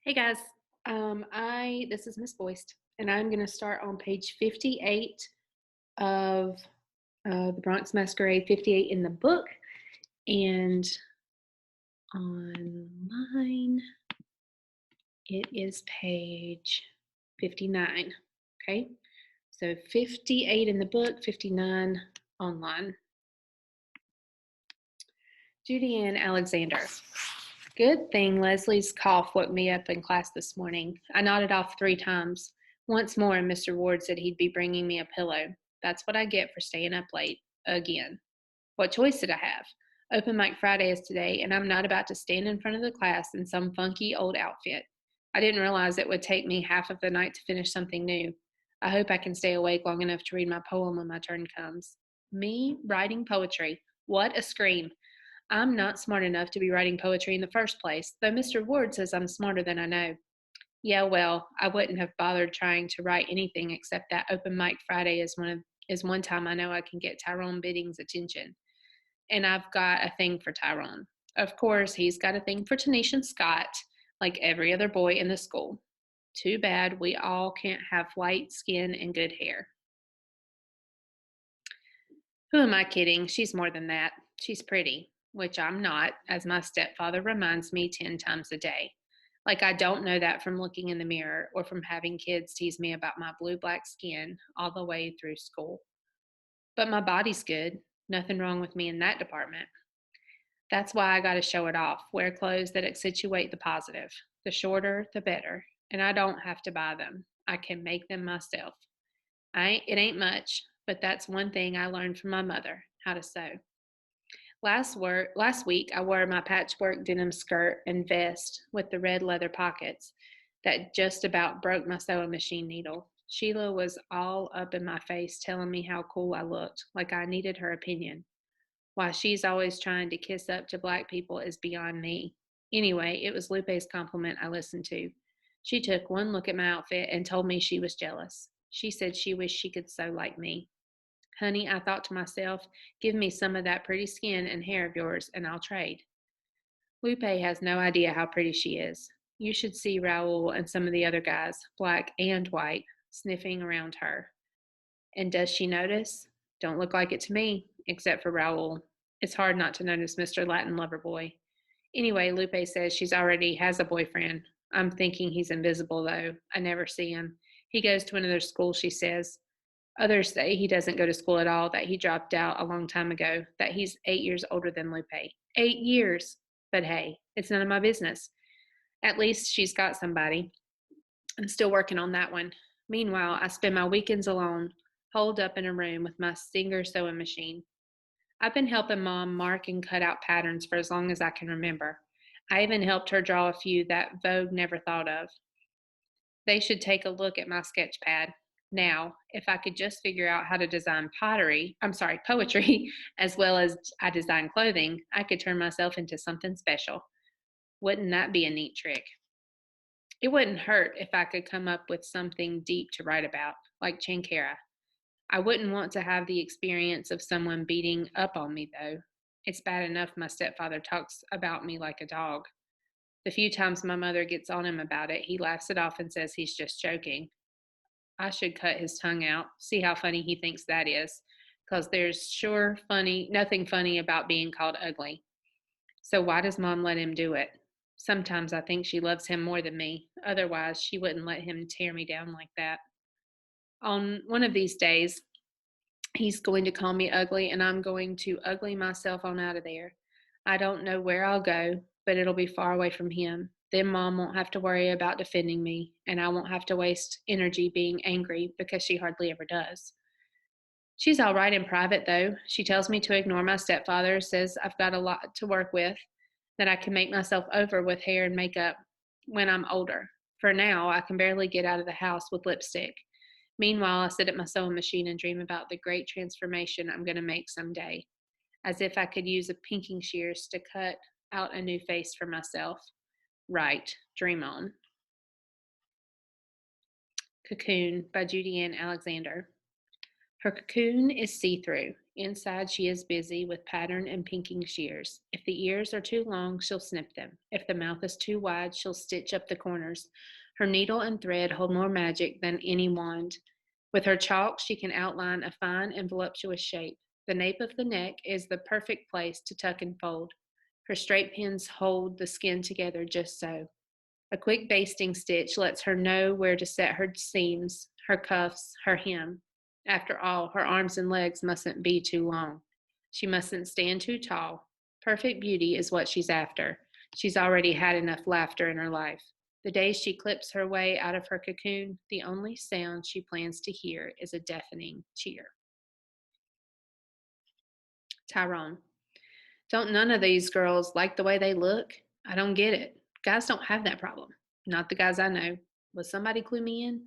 Hey guys, this is Miss Boyst, and I'm going to start on page 58 of the Bronx Masquerade, 58 in the book, and online it is page 59. Okay, so 58 in the book, 59 online. Judy Ann Alexander. Good thing Leslie's cough woke me up in class this morning. I nodded off 3 times. Once more, Mr. Ward said he'd be bringing me a pillow. That's what I get for staying up late. Again. What choice did I have? Open mic Friday is today, and I'm not about to stand in front of the class in some funky old outfit. I didn't realize it would take me half of the night to finish something new. I hope I can stay awake long enough to read my poem when my turn comes. Me writing poetry. What a scream. I'm not smart enough to be writing poetry in the first place, though Mr. Ward says I'm smarter than I know. Yeah, well, I wouldn't have bothered trying to write anything except that open mic Friday is one time I know I can get Tyrone Bidding's attention. And I've got a thing for Tyrone. Of course, he's got a thing for Tanisha Scott, like every other boy in the school. Too bad we all can't have white skin and good hair. Who am I kidding? She's more than that. She's pretty, which I'm not, as my stepfather reminds me 10 times a day. Like I don't know that from looking in the mirror or from having kids tease me about my blue-black skin all the way through school. But my body's good. Nothing wrong with me in that department. That's why I got to show it off. Wear clothes that accentuate the positive. The shorter, the better. And I don't have to buy them. I can make them myself. It ain't much, but that's one thing I learned from my mother, how to sew. Last week, I wore my patchwork denim skirt and vest with the red leather pockets that just about broke my sewing machine needle. Sheila was all up in my face telling me how cool I looked, like I needed her opinion. Why she's always trying to kiss up to black people is beyond me. Anyway, it was Lupe's compliment I listened to. She took one look at my outfit and told me she was jealous. She said she wished she could sew like me. Honey, I thought to myself, give me some of that pretty skin and hair of yours, and I'll trade. Lupe has no idea how pretty she is. You should see Raoul and some of the other guys, black and white, sniffing around her. And does she notice? Don't look like it to me, except for Raoul. It's hard not to notice Mr. Latin lover boy. Anyway, Lupe says she's already has a boyfriend. I'm thinking he's invisible, though. I never see him. He goes to another school, she says. Others say he doesn't go to school at all, that he dropped out a long time ago, that he's 8 years older than Lupe. 8 years! But hey, it's none of my business. At least she's got somebody. I'm still working on that one. Meanwhile, I spend my weekends alone, holed up in a room with my Singer sewing machine. I've been helping Mom mark and cut out patterns for as long as I can remember. I even helped her draw a few that Vogue never thought of. They should take a look at my sketch pad. Now, if I could just figure out how to design poetry, as well as I design clothing, I could turn myself into something special. Wouldn't that be a neat trick? It wouldn't hurt if I could come up with something deep to write about, like Chankara. I wouldn't want to have the experience of someone beating up on me, though. It's bad enough my stepfather talks about me like a dog. The few times my mother gets on him about it, he laughs it off and says he's just joking. I should cut his tongue out, see how funny he thinks that is, because there's nothing funny about being called ugly. So why does Mom let him do it? Sometimes I think she loves him more than me. Otherwise, she wouldn't let him tear me down like that. On one of these days, he's going to call me ugly, and I'm going to ugly myself on out of there. I don't know where I'll go, but it'll be far away from him. Then Mom won't have to worry about defending me, and I won't have to waste energy being angry because she hardly ever does. She's all right in private, though. She tells me to ignore my stepfather, says I've got a lot to work with, that I can make myself over with hair and makeup when I'm older. For now, I can barely get out of the house with lipstick. Meanwhile, I sit at my sewing machine and dream about the great transformation I'm going to make someday, as if I could use a pinking shears to cut out a new face for myself. Right, dream on. Cocoon by Judy Ann Alexander. Her cocoon is see-through. Inside, she is busy with pattern and pinking shears. If the ears are too long, she'll snip them. If the mouth is too wide, she'll stitch up the corners. Her needle and thread hold more magic than any wand. With her chalk, she can outline a fine and voluptuous shape. The nape of the neck is the perfect place to tuck and fold. Her straight pins hold the skin together just so. A quick basting stitch lets her know where to set her seams, her cuffs, her hem. After all, her arms and legs mustn't be too long. She mustn't stand too tall. Perfect beauty is what she's after. She's already had enough laughter in her life. The day she clips her way out of her cocoon, the only sound she plans to hear is a deafening cheer. Tyrone. Don't none of these girls like the way they look? I don't get it. Guys don't have that problem. Not the guys I know. Will somebody clue me in?